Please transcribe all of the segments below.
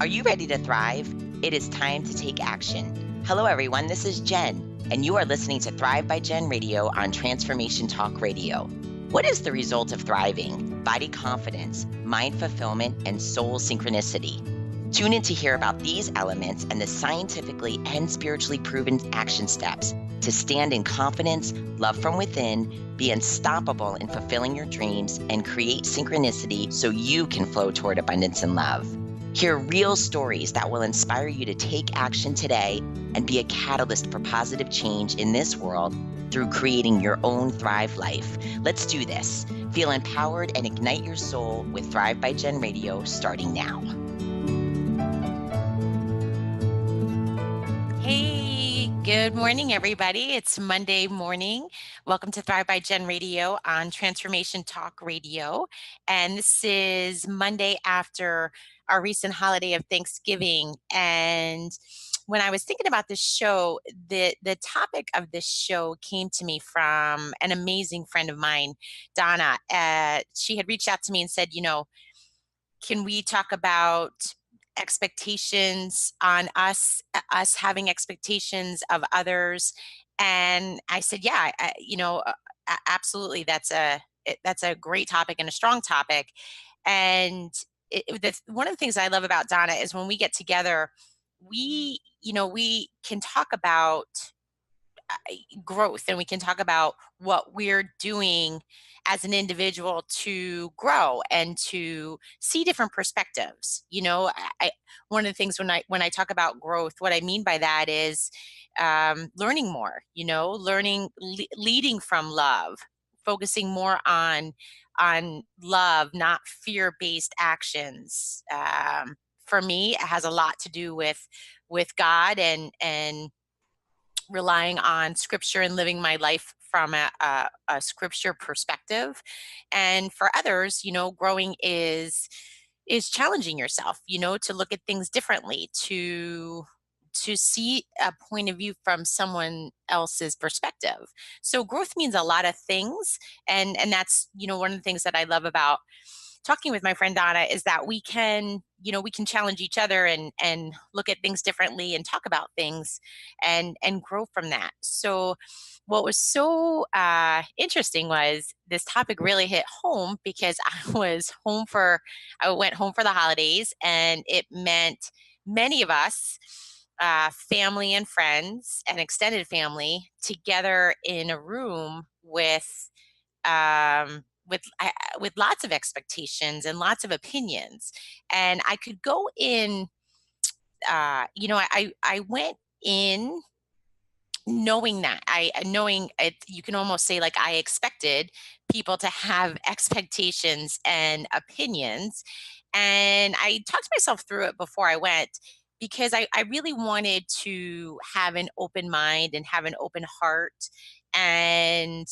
Are you ready to thrive? It is time to take action. Hello, everyone. This is Jen, and you are listening to Thrive by Jen Radio on Transformation Talk Radio. What is the result of thriving? Body confidence, mind fulfillment, and soul synchronicity. Tune in to hear about these elements and the scientifically and spiritually proven action steps to stand in confidence, love from within, be unstoppable in fulfilling your dreams, and create synchronicity so you can flow toward abundance and love. Hear real stories that will inspire you to take action today and be a catalyst for positive change in this world through creating your own Thrive life. Let's do this. Feel empowered and ignite your soul with Thrive by Jen Radio starting now. Hey, good morning, everybody. It's Monday morning. Welcome to Thrive by Jen Radio on Transformation Talk Radio. And this is Monday after our recent holiday of Thanksgiving. And when I was thinking about this show, the topic of this show came to me from an amazing friend of mine, Donna. She had reached out to me and said, can we talk about expectations on us having expectations of others? And I said, yeah, absolutely. That's a great topic and a strong topic. And one of the things I love about Donna is when we get together, we can talk about growth, and we can talk about what we're doing as an individual to grow and to see different perspectives. One of the things when I talk about growth, what I mean by that is learning more. Leading from love, focusing more on love, not fear-based actions. For me, it has a lot to do with God and relying on scripture and living my life from a scripture perspective. And for others, growing is challenging yourself, to look at things differently, to see a point of view from someone else's perspective. So growth means a lot of things. And that's, one of the things that I love about talking with my friend Donna is that we can challenge each other and look at things differently and talk about things and grow from that. So what was so interesting was this topic really hit home because I went home for the holidays, and it meant many of us, family and friends and extended family, together in a room um, with lots of expectations and lots of opinions. And I could go in, I went in knowing that knowing it, you can almost say, like, I expected people to have expectations and opinions. And I talked myself through it before I went, because I really wanted to have an open mind and have an open heart. And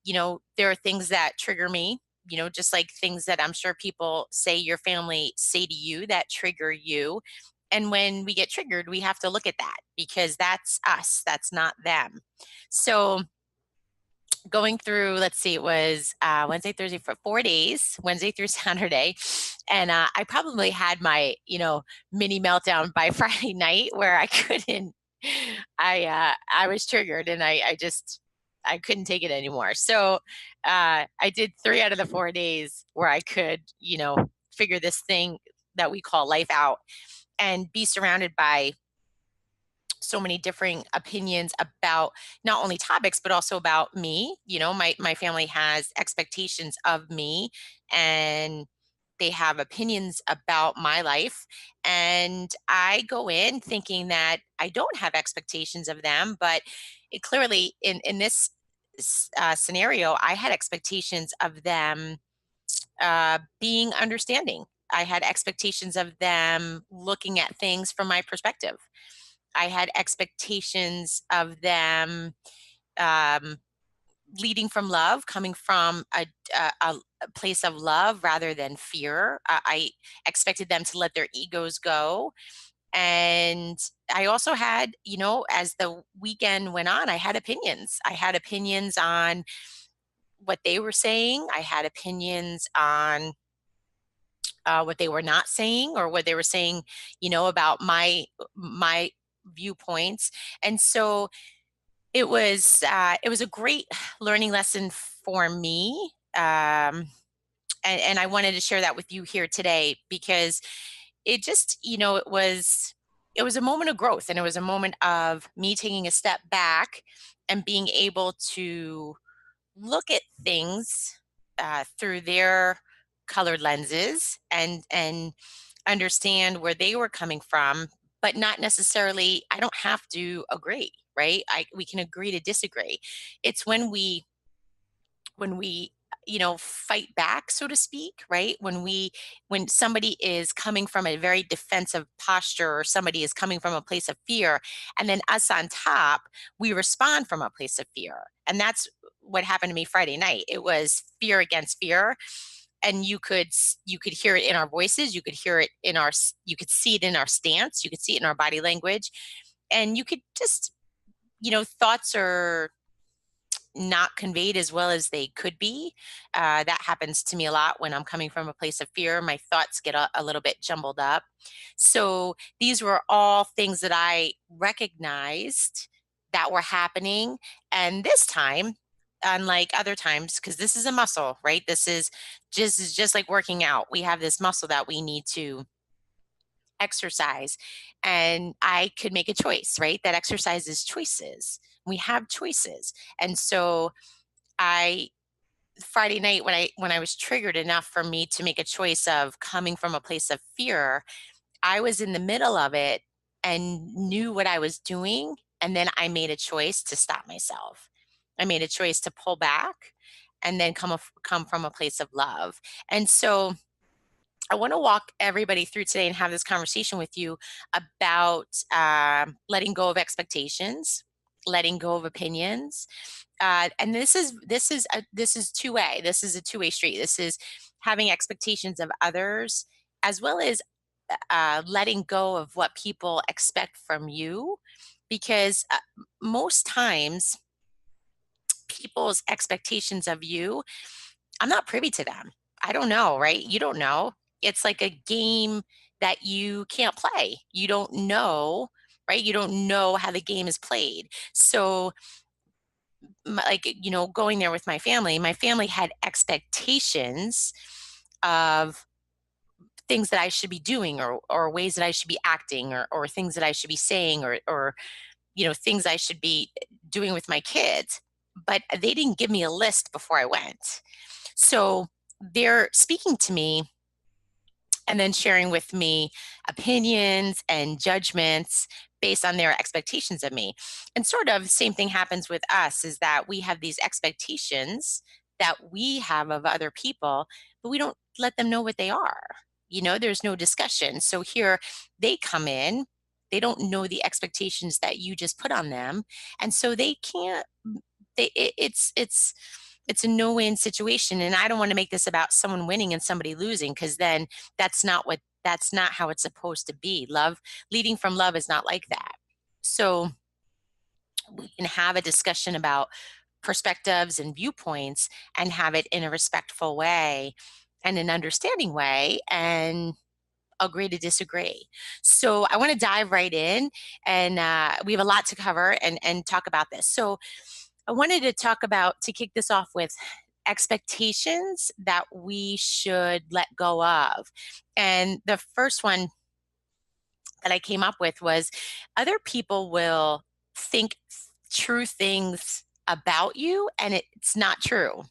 there are things that trigger me, just like things that I'm sure people say, your family say to you, that trigger you. And when we get triggered, we have to look at that, because that's us, that's not them. So going through, let's see, it was Wednesday, Thursday, for 4 days, Wednesday through Saturday. And I probably had my, mini meltdown by Friday night, where I couldn't, I was triggered, and I couldn't take it anymore. So I did 3 out of the 4 days where I could, figure this thing that we call life out and be surrounded by so many differing opinions about not only topics, but also about me. My family has expectations of me, and they have opinions about my life. And I go in thinking that I don't have expectations of them, but clearly in this scenario, I had expectations of them being understanding. I had expectations of them looking at things from my perspective. I had expectations of them um, leading from love, coming from a place of love rather than fear. I expected them to let their egos go. And I also had, as the weekend went on, I had opinions. I had opinions on what they were saying. I had opinions on what they were not saying or what they were saying, about my viewpoints. And so it was a great learning lesson for me. And I wanted to share that with you here today because it just, it was a moment of growth, and it was a moment of me taking a step back and being able to look at things through their colored lenses and understand where they were coming from, but not necessarily. I don't have to agree, right? We can agree to disagree. It's when we fight back, so to speak, right? When somebody is coming from a very defensive posture, or somebody is coming from a place of fear, and then us on top, we respond from a place of fear. And that's what happened to me Friday night. It was fear against fear, and you could hear it in our voices, you could hear it in you could see it in our stance, you could see it in our body language, and you could just, thoughts are not conveyed as well as they could be. That happens to me a lot when I'm coming from a place of fear. My thoughts get a little bit jumbled up. So these were all things that I recognized that were happening. And this time, unlike other times, because this is a muscle, right? This is just like working out. We have this muscle that we need to exercise, and I could make a choice, right? That exercise is choices. We have choices. And so I Friday night, when I was triggered enough for me to make a choice of coming from a place of fear, I was in the middle of it and knew what I was doing, and then I made a choice to stop myself. I made a choice to pull back and then come from a place of love. And so I want to walk everybody through today and have this conversation with you about letting go of expectations, letting go of opinions, and this is two-way. This is a two-way street. This is having expectations of others, as well as letting go of what people expect from you, because most times people's expectations of you, I'm not privy to them. I don't know, right? You don't know. It's like a game that you can't play. You don't know, right? You don't know how the game is played. So, going there with my family had expectations of things that I should be doing, or ways that I should be acting, or things that I should be saying, or things I should be doing with my kids. But they didn't give me a list before I went. So they're speaking to me and then sharing with me opinions and judgments based on their expectations of me. And sort of the same thing happens with us, is that we have these expectations that we have of other people, but we don't let them know what they are. There's no discussion. So here they come in, they don't know the expectations that you just put on them. And so they can't, it's a no-win situation. And I don't want to make this about someone winning and somebody losing, because then that's not how it's supposed to be. Love, leading from love, is not like that. So we can have a discussion about perspectives and viewpoints, and have it in a respectful way and an understanding way, and agree to disagree. So I want to dive right in, and we have a lot to cover and talk about this. So I wanted to kick this off with expectations that we should let go of. And the first one that I came up with was, other people will think true things about you, and it's not true.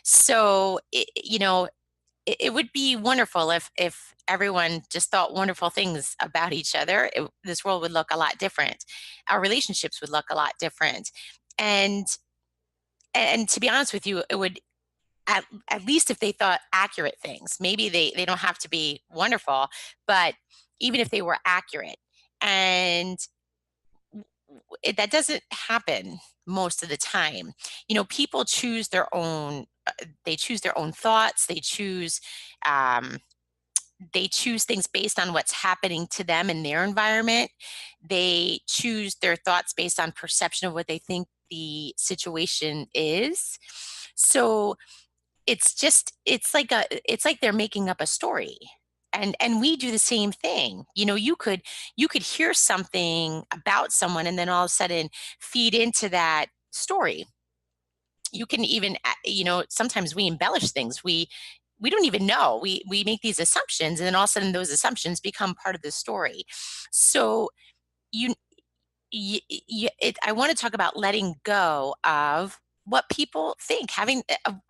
So, it would be wonderful if everyone just thought wonderful things about each other. This world would look a lot different. Our relationships would look a lot different. And and to be honest with you, it would, at least if they thought accurate things. Maybe they don't have to be wonderful, but even if they were accurate, and that doesn't happen most of the time. People choose their own. They choose their own thoughts. Um, they choose things based on what's happening to them in their environment. They choose their thoughts based on perception of what they think the situation is. So it's like they're making up a story. And we do the same thing. You could hear something about someone and then all of a sudden feed into that story. You can even sometimes we embellish things. We don't even know. We make these assumptions and then all of a sudden those assumptions become part of the story. So you, I want to talk about letting go of what people think, having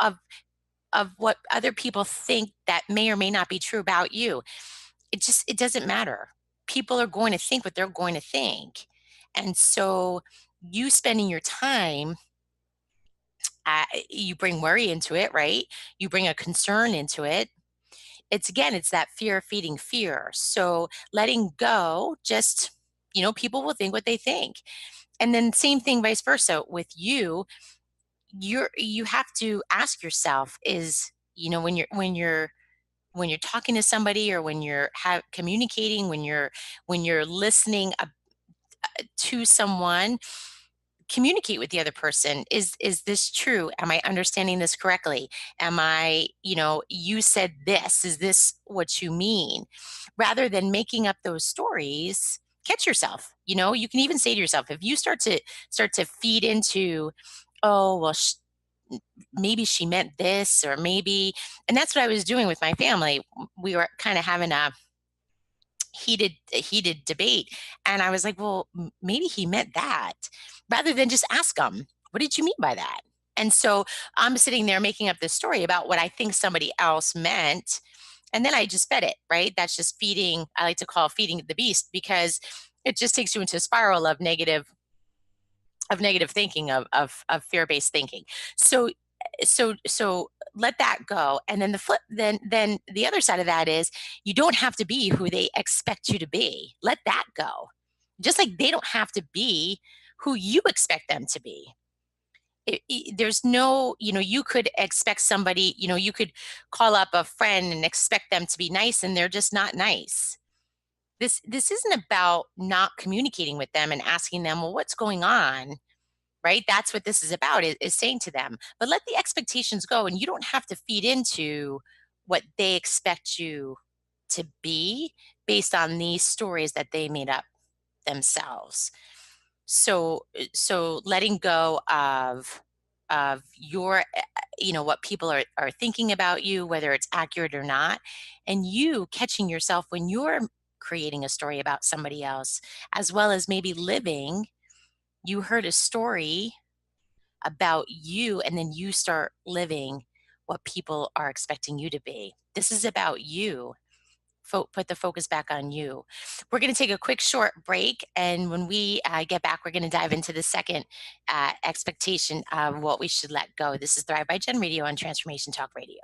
of what other people think that may or may not be true about you. It doesn't matter. People are going to think what they're going to think. And so you spending your time, you bring worry into it, right? You bring a concern into it. It's that fear feeding fear. So letting go, just, people will think what they think. And then same thing vice versa with you. You have to ask yourself is, when you're talking to somebody or when you're communicating, when you're listening to someone, communicate with the other person. Is this true? Am I understanding this correctly? Am I, you said this, is this what you mean? Rather than making up those stories, catch yourself. You can even say to yourself, if you start to feed into, oh well, maybe she meant this, or maybe, and that's what I was doing with my family. We were kind of having a heated debate, and I was like, well, maybe he meant that, rather than just ask him, what did you mean by that? And so I'm sitting there making up this story about what I think somebody else meant, and then I just fed it, right? That's just feeding. I like to call feeding the beast, because it just takes you into a spiral of negative thinking, of fear-based thinking. So let that go. And then then the other side of that is, you don't have to be who they expect you to be. Let that go. Just like they don't have to be who you expect them to be. There's no, you could expect somebody, you could call up a friend and expect them to be nice, and they're just not nice. This isn't about not communicating with them and asking them, well, what's going on? Right? That's what this is about, is saying to them, but let the expectations go, and you don't have to feed into what they expect you to be based on these stories that they made up themselves. So letting go of your what people are thinking about you, whether it's accurate or not, and you catching yourself when you're creating a story about somebody else, as well as maybe living, you heard a story about you, and then you start living what people are expecting you to be. This is about you. Put the focus back on you. We're going to take a quick short break, and when we get back, we're going to dive into the second expectation of what we should let go. This is Thrive by Gen Radio on Transformation Talk Radio.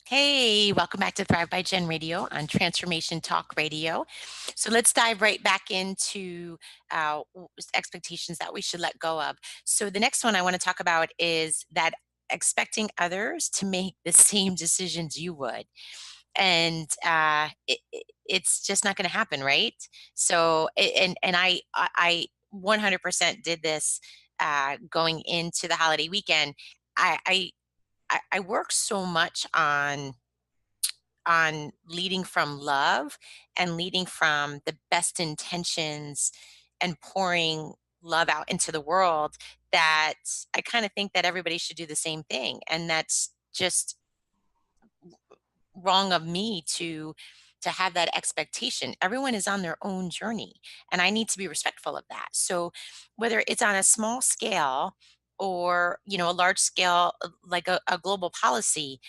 Hey, welcome back to Thrive by Gen Radio on Transformation Talk Radio. So let's dive right back into expectations that we should let go of. So the next one I want to talk about is that expecting others to make the same decisions you would. And it's just not going to happen, right? So, and I 100% did this going into the holiday weekend. I work so much on leading from love and leading from the best intentions and pouring love out into the world, that I kind of think that everybody should do the same thing. And that's just wrong of me to have that expectation. Everyone is on their own journey, and I need to be respectful of that. So whether it's on a small scale or, a large scale, like a global policy,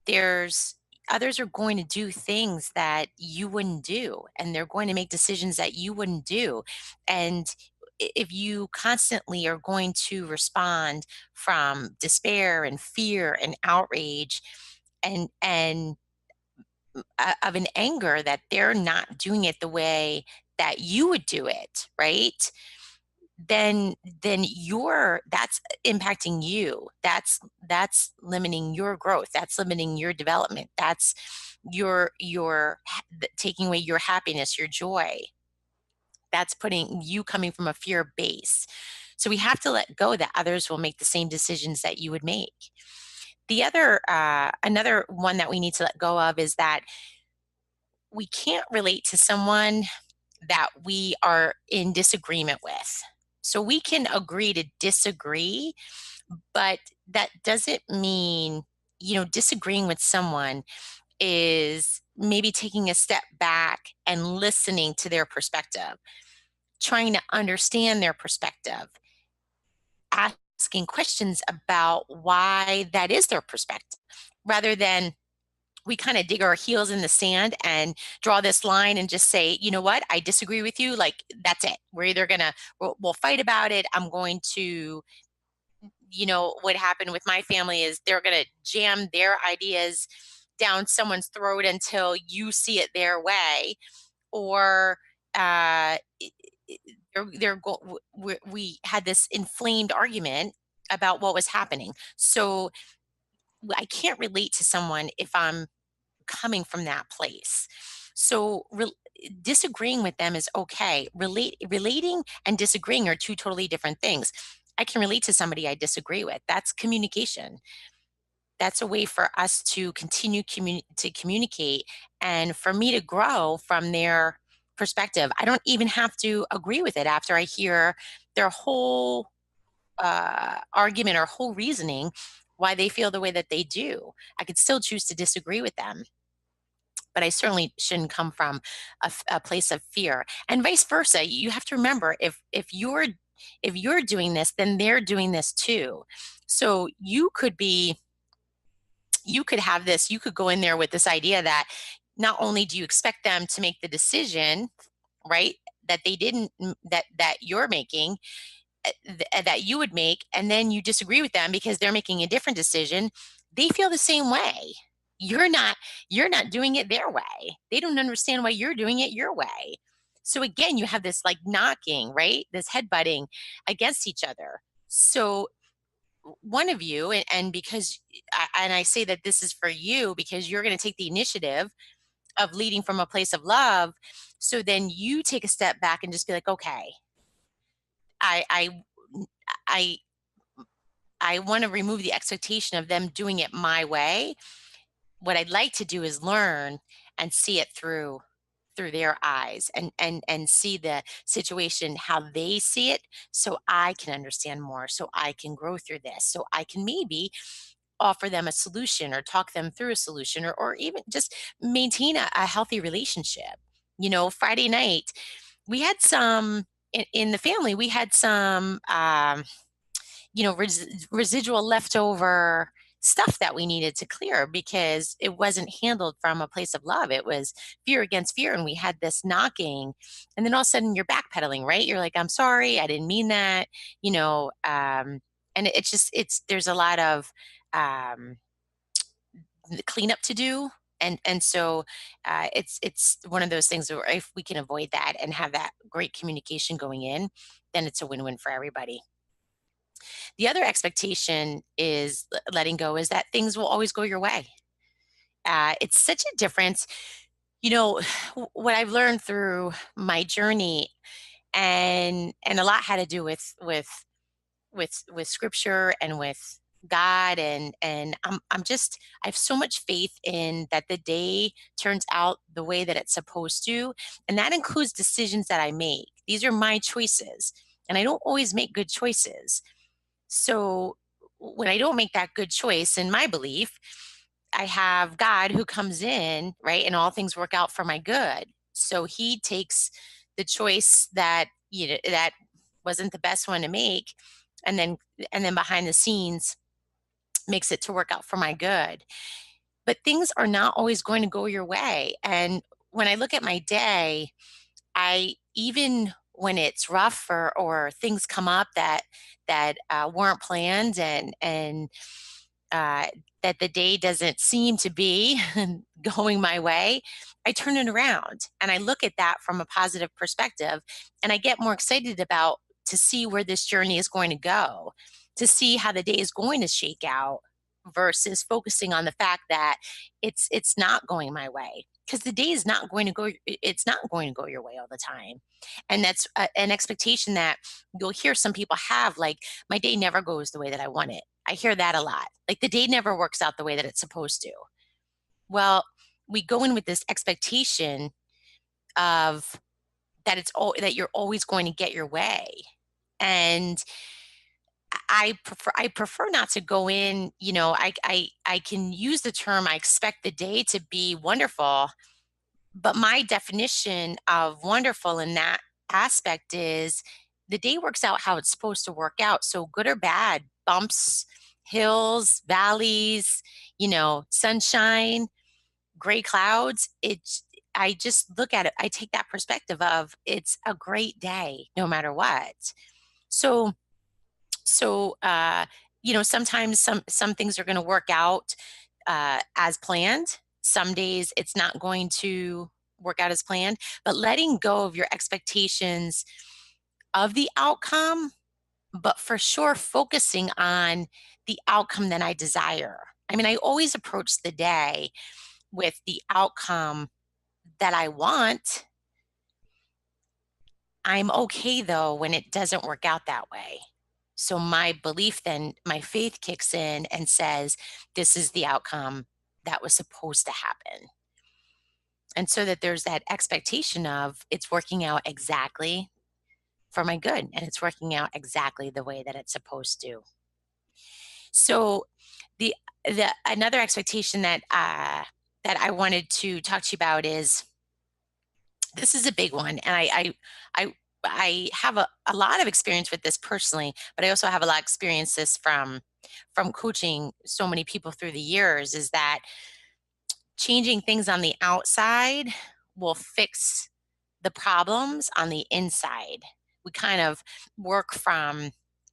there's others are going to do things that you wouldn't do, and they're going to make decisions that you wouldn't do. And if you constantly are going to respond from despair and fear and outrage, and of an anger that they're not doing it the way that you would do it, right? then that's impacting you. That's limiting your growth. That's limiting your development. That's taking away your happiness, your joy. That's putting you coming from a fear base. So we have to let go that others will make the same decisions that you would make. The other, another one that we need to let go of is that we can't relate to someone that we are in disagreement with. So we can agree to disagree, but that doesn't mean, disagreeing with someone is maybe taking a step back and listening to their perspective, trying to understand their perspective, asking questions about why that is their perspective, rather than we kind of dig our heels in the sand and draw this line and just say, you know what, I disagree with you. Like, that's it. We're either gonna, we'll fight about it. I'm going to, what happened with my family is they're gonna jam their ideas down someone's throat until you see it their way, or uh, we had this inflamed argument about what was happening. So I can't relate to someone if I'm coming from that place. So disagreeing with them is okay. Relating and disagreeing are two totally different things. I can relate to somebody I disagree with. That's communication. That's a way for us to continue to communicate and for me to grow from their perspective. I don't even have to agree with it after I hear their whole argument or whole reasoning why they feel the way that they do. I could still choose to disagree with them, but I certainly shouldn't come from a place of fear. And vice versa. You have to remember, if you're doing this, then they're doing this too. So you could have this, you could go in there with this idea that not only do you expect them to make the decision, right, that they didn't that you're making, that you would make, and then you disagree with them because they're making a different decision. They feel the same way. You're not doing it their way. They don't understand why you're doing it your way. So again, you have this like knocking, right, this headbutting against each other. So one of you, and because and I say that this is for you because you're going to take the initiative of leading from a place of love. So then you take a step back and just be like, okay, I I I I want to remove the expectation of them doing it my way. What I'd like to do is learn and see it through their eyes, and see the situation how they see it, so I can understand more, so I can grow through this, so I can maybe offer them a solution or talk them through a solution, or even just maintain a healthy relationship. Friday night, we had some in the family, we had some residual leftover stuff that we needed to clear because it wasn't handled from a place of love. It was fear against fear. And we had this knocking. And then all of a sudden you're backpedaling, right? You're like, I'm sorry, I didn't mean that, and it's just, there's a lot of um, cleanup to do. And so it's one of those things where if we can avoid that and have that great communication going in, then it's a win-win for everybody. The other expectation is letting go is that things will always go your way. It's such a difference. You know, what I've learned through my journey, and a lot had to do with scripture and with God, and I have so much faith in that the day turns out the way that it's supposed to, and that includes decisions that I make. These are my choices, and I don't always make good choices. So when I don't make that good choice, in my belief, I have God who comes in, right? And all things work out for my good. So he takes the choice that wasn't the best one to make, and then behind the scenes makes it to work out for my good. But things are not always going to go your way. And when I look at my day, I even when it's rough, or things come up that weren't planned, and uh, that the day doesn't seem to be going my way, I turn it around and I look at that from a positive perspective, and I get more excited about to see where this journey is going to go, to see how the day is going to shake out versus focusing on the fact that it's not going my way, because the day is not going to go it's not going to go your way all the time. And that's an expectation that you'll hear some people have, like, my day never goes the way that I want it. I hear that a lot. Like, the day never works out the way that it's supposed to. Well, we go in with this expectation of that that you're always going to get your way. And I prefer not to go in, I can use the term I expect the day to be wonderful, but my definition of wonderful in that aspect is the day works out how it's supposed to work out. So good or bad, bumps, hills, valleys, sunshine, gray clouds, I just look at it, I take that perspective of it's a great day no matter what. So so sometimes some things are going to work out as planned. Some days it's not going to work out as planned, but letting go of your expectations of the outcome, but for sure focusing on the outcome that I desire. I mean, I always approach the day with the outcome that I want. I'm okay though when it doesn't work out that way. So my belief, then my faith kicks in and says, this is the outcome that was supposed to happen. And so that there's that expectation of it's working out exactly for my good and it's working out exactly the way that it's supposed to. So the the another expectation that I wanted to talk to you about is, this is a big one, and I I have a lot of experience with this personally, but I also have a lot of experiences from coaching so many people through the years, is that changing things on the outside will fix the problems on the inside. We kind of work from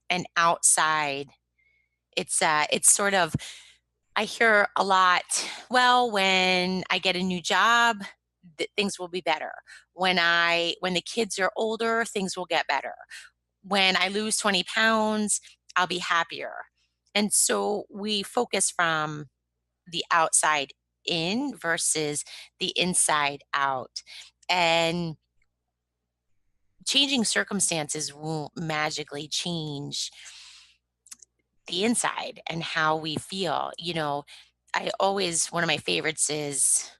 an outside. It's sort of, I hear a lot, well, when I get a new job, things will be better. When the kids are older, things will get better. When I lose 20 pounds, I'll be happier. And so we focus from the outside in versus the inside out. And changing circumstances won't magically change the inside and how we feel. One of my favorites is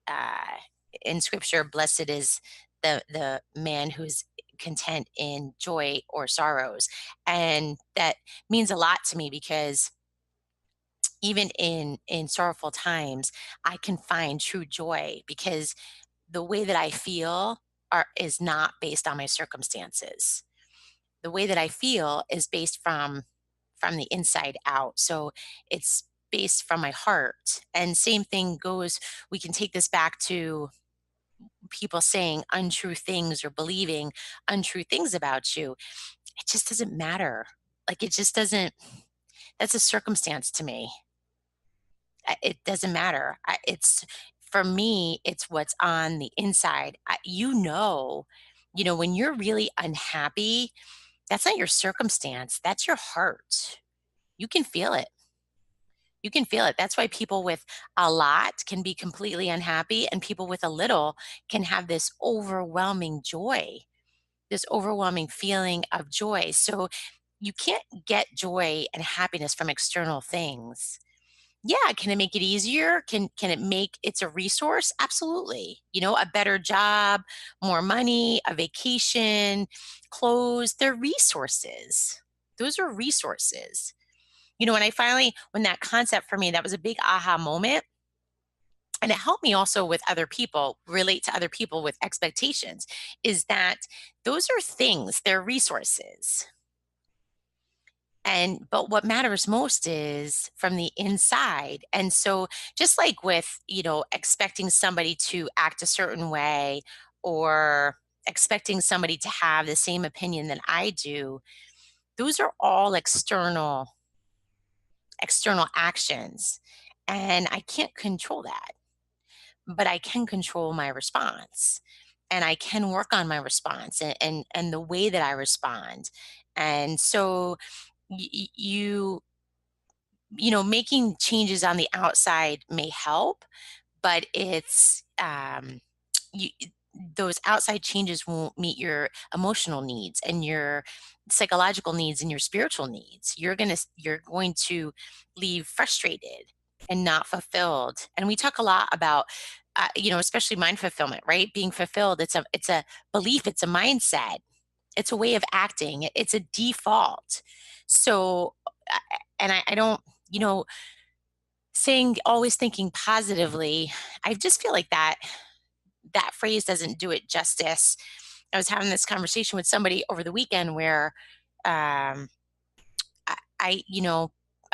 uh, in scripture, blessed is the man who's content in joy or sorrows. And that means a lot to me because even in sorrowful times, I can find true joy because the way that I feel is not based on my circumstances. The way that I feel is based from the inside out. So it's based from my heart. And same thing goes, we can take this back to people saying untrue things or believing untrue things about you. It just doesn't matter. Like, it just doesn't, that's a circumstance to me. It doesn't matter. It's, for me, it's what's on the inside. When you're really unhappy, that's not your circumstance, that's your heart. You can feel it. You can feel it. That's why people with a lot can be completely unhappy, and people with a little can have this overwhelming joy, this overwhelming feeling of joy. So you can't get joy and happiness from external things. Yeah, can it make it easier? Can it make it's a resource? Absolutely. A better job, more money, a vacation, clothes, they're resources. Those are resources. When that concept for me, that was a big aha moment. And it helped me also with other people, relate to other people with expectations, is that those are things, they're resources. But what matters most is from the inside. And so just like with, expecting somebody to act a certain way, or expecting somebody to have the same opinion that I do, those are all external actions. And I can't control that, but I can control my response. and I can work on my response and the way that I respond. And so you making changes on the outside may help, but it's you, those outside changes won't meet your emotional needs and your psychological needs and your spiritual needs. You're going to leave frustrated and not fulfilled. And we talk a lot about especially mind fulfillment, right? Being fulfilled. It's a belief. It's a mindset. It's a way of acting. It's a default. So, and I don't, you know, saying always thinking positively. I just feel like that phrase doesn't do it justice. I was having this conversation with somebody over the weekend where um, I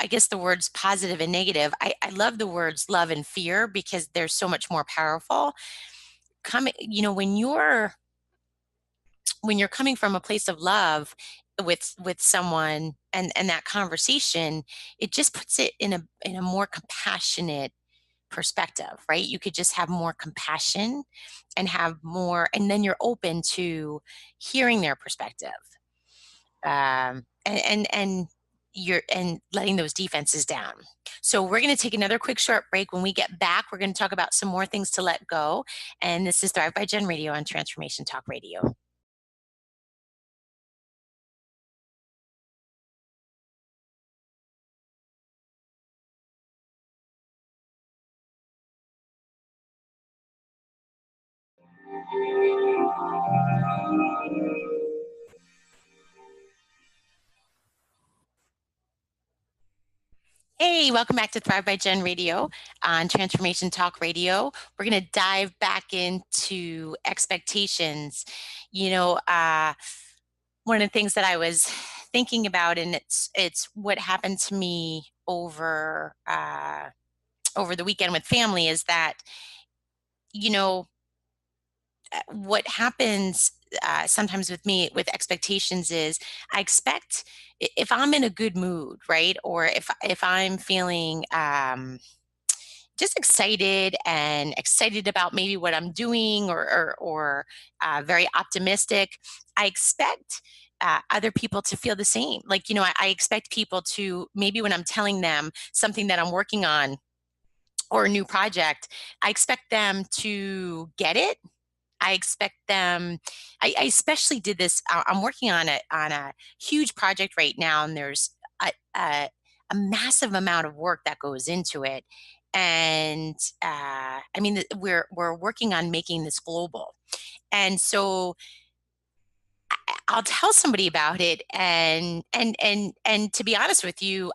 guess the words positive and negative. I love the words love and fear because they're so much more powerful. Coming, when you're coming from a place of love with someone and that conversation, it just puts it in a more compassionate perspective, right? You could just have more compassion and have more, and then you're open to hearing their perspective, and you're and letting those defenses down. So we're going to take another quick short break. When we get back, we're going to talk about some more things to let go. And this is Thrive by Gen Radio on Transformation Talk Radio. Hey, welcome back to Thrive by Gen Radio on Transformation Talk Radio. We're going to dive back into expectations. You know, one of the things that I was thinking about, and it's what happened to me over the weekend with family, is that you know what happens sometimes with me with expectations is I expect if I'm in a good mood, right, or if I'm feeling just excited about maybe what I'm doing, or very optimistic. I expect other people to feel the same. Like, I expect people to, maybe when I'm telling them something that I'm working on or a new project, I expect them to get it. I expect them. I especially did this. I'm working on a huge project right now, and there's a, a, a massive amount of work that goes into it. And I mean, we're working on making this global, and so I'll tell somebody about it, and to be honest with you,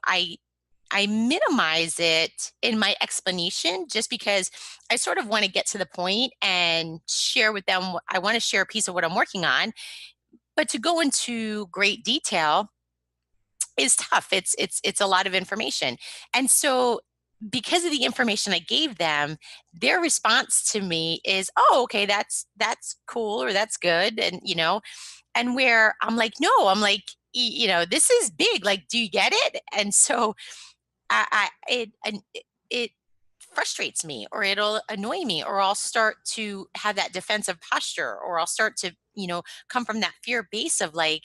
I minimize it in my explanation just because I sort of want to get to the point and share with them. I want to share a piece of what I'm working on, but to go into great detail is tough. It's a lot of information. And so because of the information I gave them, their response to me is, "Oh, okay, that's cool, or that's good." And where I'm like, "No, I'm like, this is big. Like, do you get it?" And so it frustrates me, or it'll annoy me, or I'll start to have that defensive posture, or I'll start to come from that fear base of like,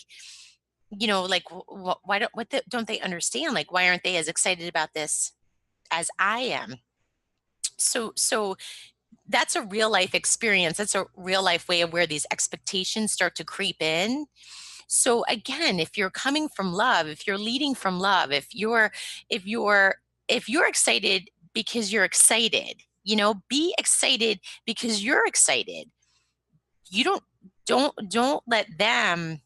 like, why don't they understand? Like, why aren't they as excited about this as I am? So that's a real life experience. That's a real life way of where these expectations start to creep in. So again, if you're coming from love, if you're leading from love, if you're excited because you're excited, be excited because you're excited. You don't let them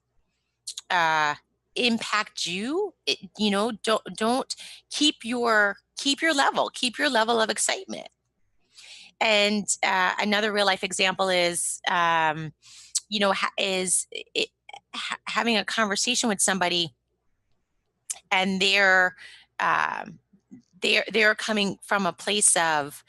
uh impact you. Don't keep your level of excitement. And another real life example is having a conversation with somebody, and um, they're coming from a place of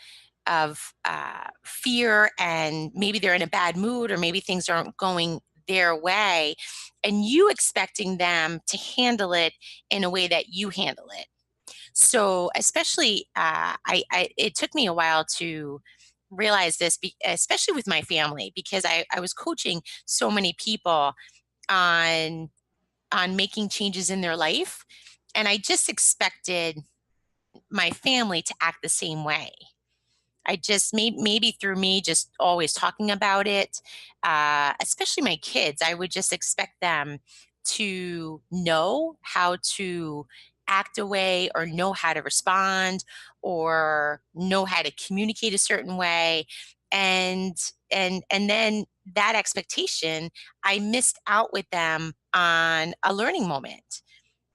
fear, and maybe they're in a bad mood, or maybe things aren't going their way, and you expecting them to handle it in a way that you handle it. So especially, it took me a while to realized this, especially with my family, because I was coaching so many people on making changes in their life, and I just expected my family to act the same way. I just maybe through me just always talking about it, especially my kids, I would just expect them to know how to act a way or know how to respond or know how to communicate a certain way. And and then that expectation, I missed out with them on a learning moment,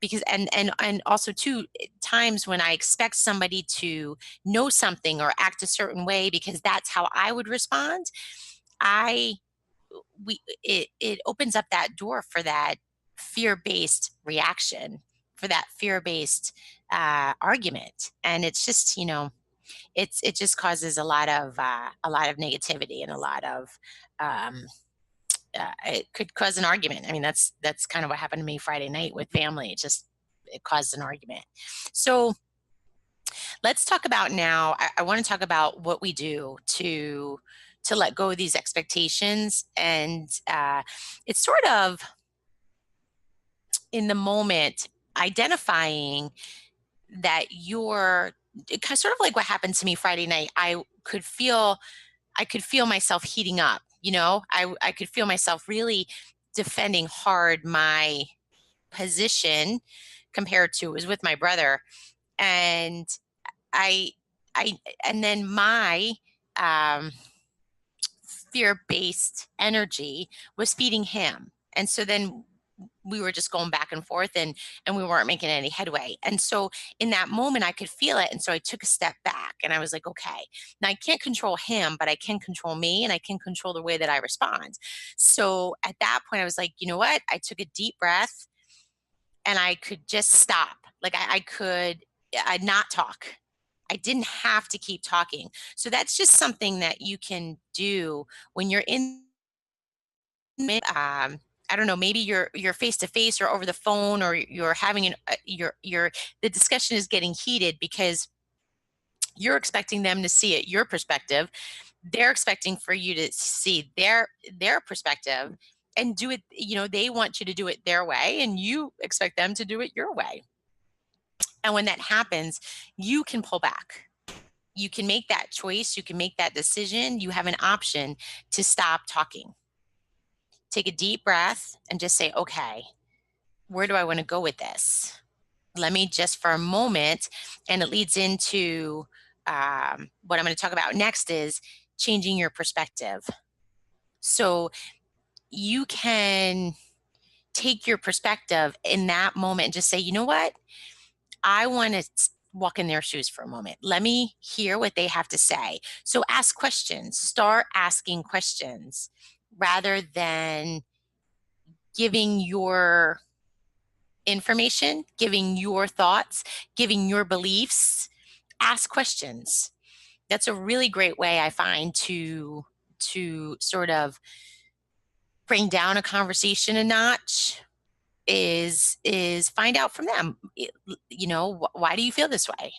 because and also too, times when I expect somebody to know something or act a certain way because that's how I would respond, I we it opens up that door for that fear-based reaction, for that fear-based argument, and it's just, it just causes a lot of negativity and a lot of um, it could cause an argument. I mean, that's kind of what happened to me Friday night with family. It caused an argument. So let's talk about now. I want to talk about what we do to let go of these expectations, and it's sort of in the moment identifying that you're sort of like what happened to me Friday night. I could feel myself heating up. I could feel myself really defending hard my position compared to it was with my brother. And I, I, and then my um, fear-based energy was feeding him. And so then we were just going back and forth, and we weren't making any headway. And so in that moment I could feel it, and so I took a step back and I was like, okay, now I can't control him, but I can control me, and I can control the way that I respond. So at that point I was like, you know what, I took a deep breath and I could just stop. Like I could I not talk. I didn't have to keep talking. So that's just something that you can do when you're in I don't know, maybe you're face to face or over the phone, or you're having your the discussion is getting heated because you're expecting them to see it your perspective. They're expecting for you to see their perspective and do it, they want you to do it their way and you expect them to do it your way. And when that happens, you can pull back. You can make that choice, you can make that decision. You have an option to stop talking. Take a deep breath and just say, okay, where do I want to go with this? Let me just for a moment, and it leads into what I'm going to talk about next is changing your perspective. So you can take your perspective in that moment and just say, you know what? I want to walk in their shoes for a moment. Let me hear what they have to say. So ask questions, start asking questions rather than giving your information, giving your thoughts, giving your beliefs. Ask questions. That's a really great way I find to sort of bring down a conversation a notch is find out from them. Why do you feel this way?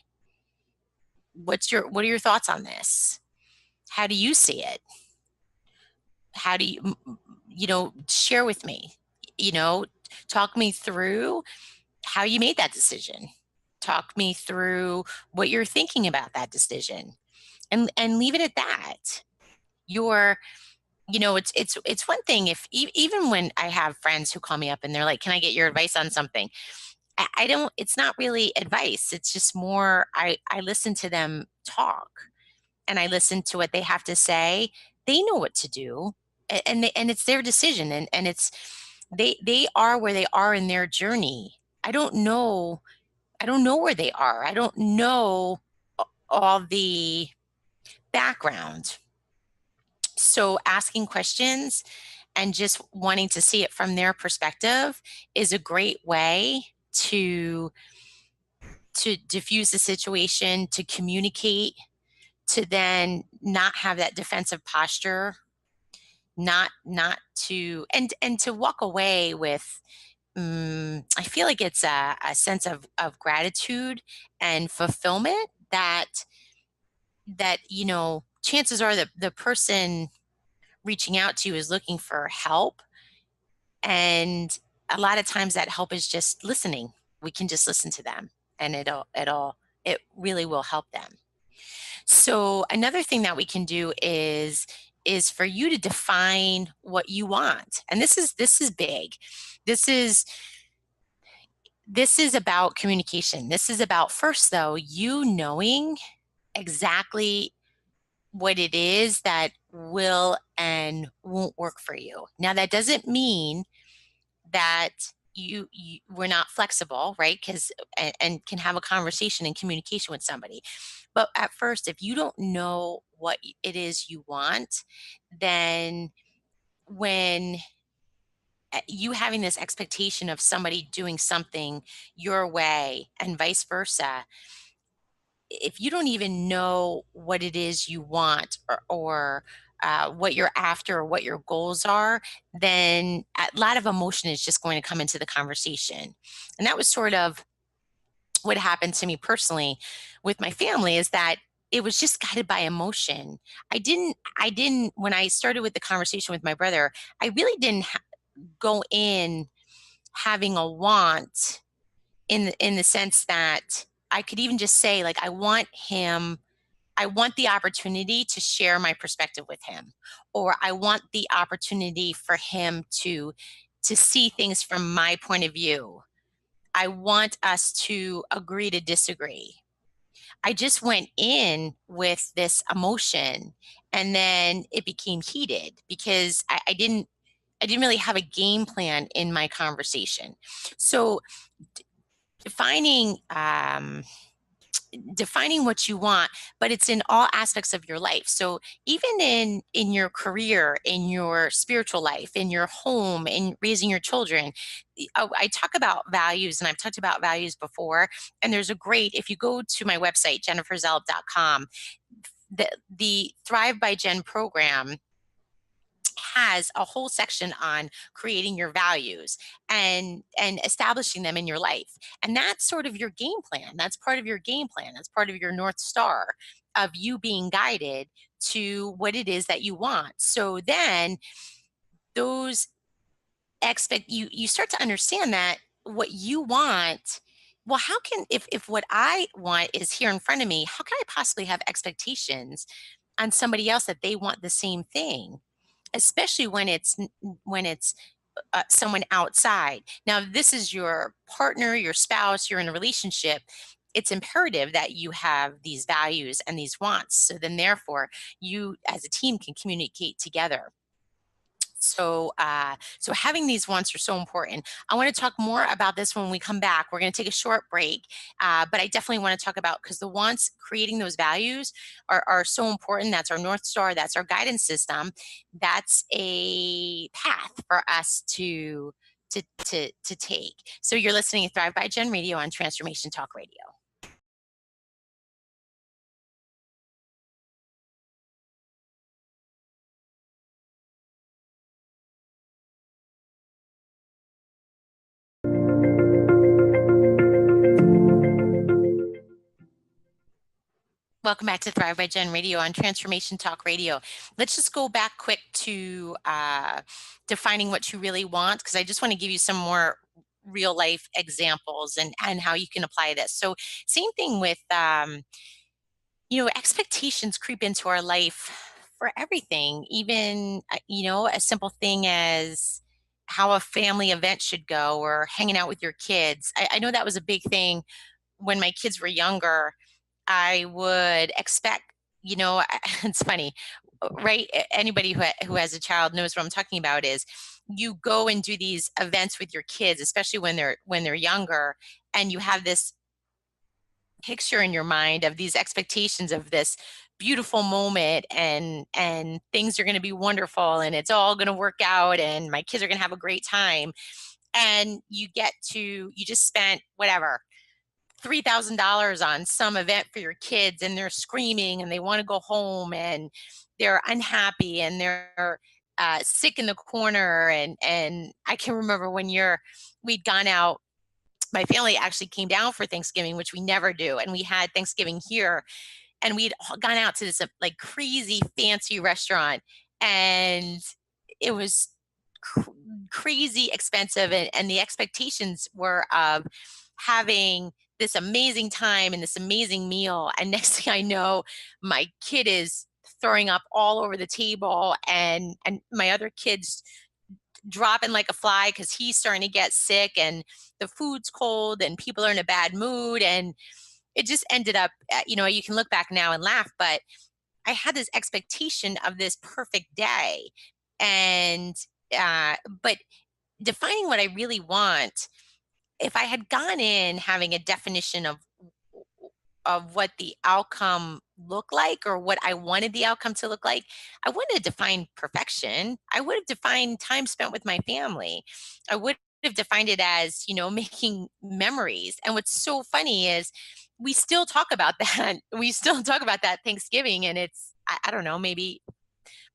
What are your thoughts on this? How do you see it? How do share with me? You know, talk me through how you made that decision. Talk me through what you're thinking about that decision, and leave it at that. You're it's one thing if even when I have friends who call me up and they're like, "Can I get your advice on something?" I don't. It's not really advice. It's just more. I listen to them talk, and I listen to what they have to say. They know what to do, and it's their decision, and it's they are where they are in their journey. I don't know where they are. I don't know all the background. So asking questions and just wanting to see it from their perspective is a great way to diffuse the situation, to communicate, to then not have that defensive posture, not to and to walk away with I feel like it's a sense of gratitude and fulfillment that chances are that the person reaching out to you is looking for help. And a lot of times that help is just listening. We can just listen to them, and it really will help them. So another thing that we can do is for you to define what you want. And this is big. This is this is about communication. This is about, first though, you knowing exactly what it is that will and won't work for you. Now that doesn't mean that you we're not flexible, right? Because and can have a conversation and communication with somebody. But at first, if you don't know what it is you want, then when you having this expectation of somebody doing something your way and vice versa, if you don't even know what it is you want, or what you're after or what your goals are, then a lot of emotion is just going to come into the conversation. And that was sort of what happened to me personally with my family, is that it was just guided by emotion. I didn't when I started with the conversation with my brother, I really didn't go in having a want, in the sense that I could even just say, like, I want the opportunity to share my perspective with him, or I want the opportunity for him to see things from my point of view. I want us to agree to disagree. I just went in with this emotion, and then it became heated because I didn't really have a game plan in my conversation. So defining defining what you want, but it's in all aspects of your life. So even in your career, in your spiritual life, in your home, in raising your children, I talk about values, and I've talked about values before. And there's a great, if you go to my website jenniferzelb.com, the Thrive by Jen program has a whole section on creating your values and establishing them in your life. And that's sort of your game plan. That's part of your game plan. That's part of your North Star of you being guided to what it is that you want. So then those you start to understand that what you want, well, how can, if what I want is here in front of me, how can I possibly have expectations on somebody else that they want the same thing, especially when it's someone outside. Now, if this is your partner, your spouse, you're in a relationship. It's imperative that you have these values and these wants. So then, therefore, you as a team can communicate together. So having these wants are so important. I want to talk more about this when we come back. We're going to take a short break, but I definitely want to talk about, because the wants, creating those values are so important. That's our North Star. That's our guidance system. That's a path for us to take. So you're listening to Thrive by Gen Radio on Transformation Talk Radio. Welcome back to Thrive by Gen Radio on Transformation Talk Radio. Let's just go back quick to defining what you really want, because I just want to give you some more real life examples and how you can apply this. So, same thing with expectations creep into our life for everything, even a simple thing as how a family event should go, or hanging out with your kids. I know that was a big thing when my kids were younger. I would expect, it's funny, right? Anybody who has a child knows what I'm talking about. Is you go and do these events with your kids, especially when they're younger, and you have this picture in your mind of these expectations of this beautiful moment, and things are going to be wonderful, and it's all going to work out, and my kids are going to have a great time. And you just spent whatever $3,000 on some event for your kids, and they're screaming and they want to go home, and they're unhappy, and they're sick in the corner. And I can remember we'd gone out. My family actually came down for Thanksgiving, which we never do, and we had Thanksgiving here. and we'd all gone out to this like crazy fancy restaurant, and it was cr- crazy expensive, and the expectations were of having this amazing time and this amazing meal, and next thing I know, my kid is throwing up all over the table, and my other kids dropping like a fly because he's starting to get sick, and the food's cold and people are in a bad mood, and it just ended up, you can look back now and laugh, but I had this expectation of this perfect day. And, but defining what I really want, if I had gone in having a definition of what the outcome looked like or what I wanted the outcome to look like, I wouldn't have defined perfection. I would have defined time spent with my family. I would have defined it as, making memories. And what's so funny is we still talk about that. We still talk about that Thanksgiving, and it's, I don't know, maybe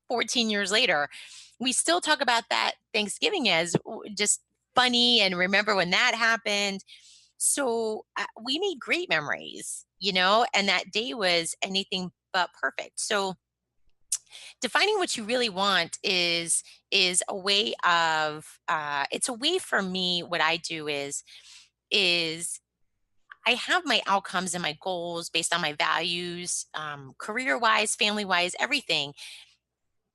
14 years later, we still talk about that Thanksgiving as just funny and remember when that happened. So we made great memories, and that day was anything but perfect. So defining what you really want is a way of it's a way for me. What I do is I have my outcomes and my goals based on my values, career wise, family wise, everything.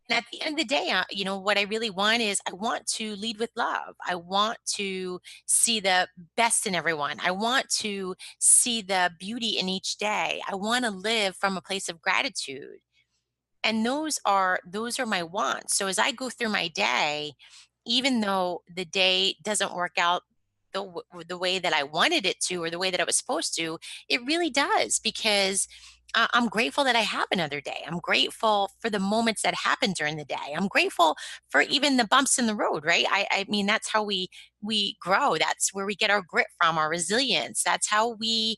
And at the end of the day, what I really want is I want to lead with love. I want to see the best in everyone. I want to see the beauty in each day. I want to live from a place of gratitude. And those are my wants. So as I go through my day, even though the day doesn't work out the way that I wanted it to or the way that it was supposed to, it really does, because I'm grateful that I have another day. I'm grateful for the moments that happen during the day. I'm grateful for even the bumps in the road, right? I mean, that's how we grow. That's where we get our grit from, our resilience. That's how we,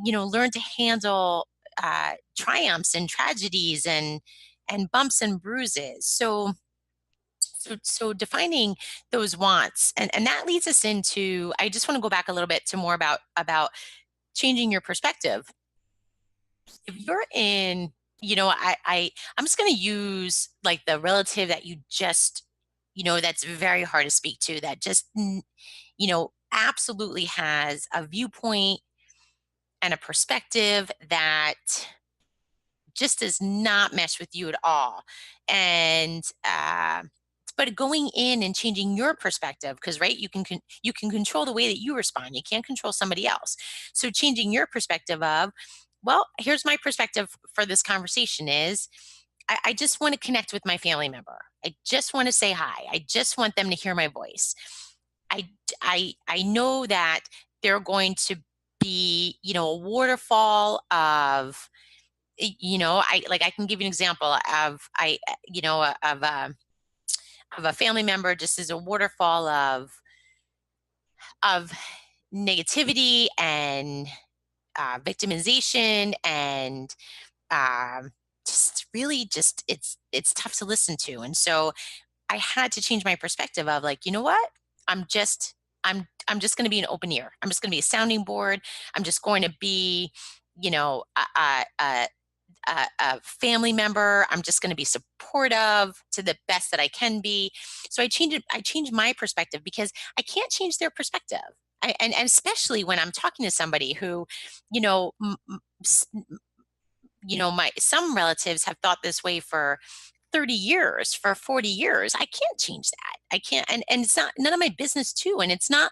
learn to handle triumphs and tragedies and bumps and bruises. So defining those wants, and that leads us into, I just want to go back a little bit to more about changing your perspective. If you're in, I'm just going to use like the relative that you just, that's very hard to speak to, that just absolutely has a viewpoint and a perspective that just does not mesh with you at all. And but going in and changing your perspective, because right, you can control the way that you respond. You can't control somebody else. So changing your perspective of, well, here's my perspective for this conversation is, I just want to connect with my family member. I just want to say hi. I just want them to hear my voice. I know that they're going to be, a waterfall of, I can give you an example of, of a family member just as a waterfall of negativity and victimization, and just really just it's tough to listen to. And so I had to change my perspective of, like, you know what, I'm just going to be an open ear. I'm just going to be a sounding board. I'm just going to be, you know a family member. I'm just going to be supportive to the best that I can be. So I changed it. I changed my perspective because I can't change their perspective. And especially when I'm talking to somebody who, you know, my some relatives have thought this way for 30 years, for 40 years. I can't change that. I can't, and it's not none of my business too. And it's not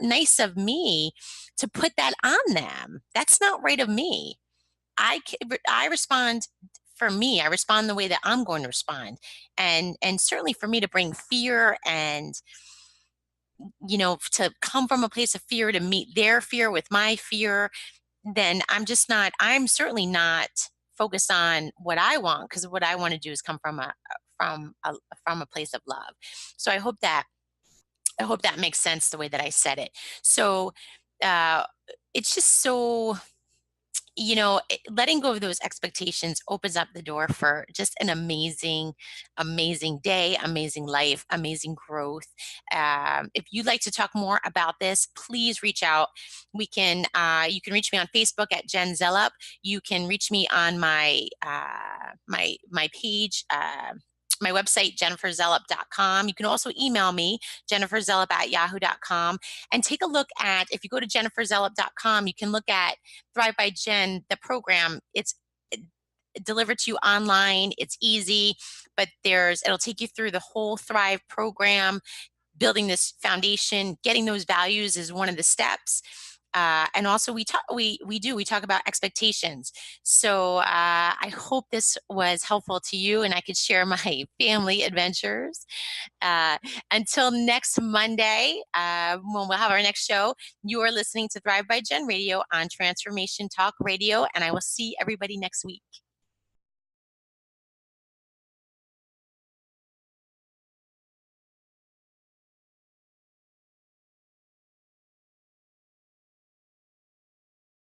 nice of me to put that on them. That's not right of me. I respond for me. I respond the way that I'm going to respond, and certainly for me to bring fear and, to come from a place of fear to meet their fear with my fear, then I'm certainly not focused on what I want, because what I want to do is come from a from a place of love. So I hope that makes sense the way that I said it. So uh, it's just so letting go of those expectations opens up the door for just an amazing, amazing day, amazing life, amazing growth. If you'd like to talk more about this, please reach out. You can reach me on Facebook at Jen Zellup. You can reach me on my page. My website, jenniferzellup.com. You can also email me, jenniferzellup@yahoo.com, and take a look at, if you go to jenniferzellup.com, you can look at Thrive by Jen, the program. It's delivered to you online. It's easy, but it'll take you through the whole Thrive program. Building this foundation, getting those values is one of the steps. And also we talk about expectations. So I hope this was helpful to you and I could share my family adventures. Uh, until next Monday, when we'll have our next show, you are listening to Thrive by Jen Radio on Transformation Talk Radio, and I will see everybody next week.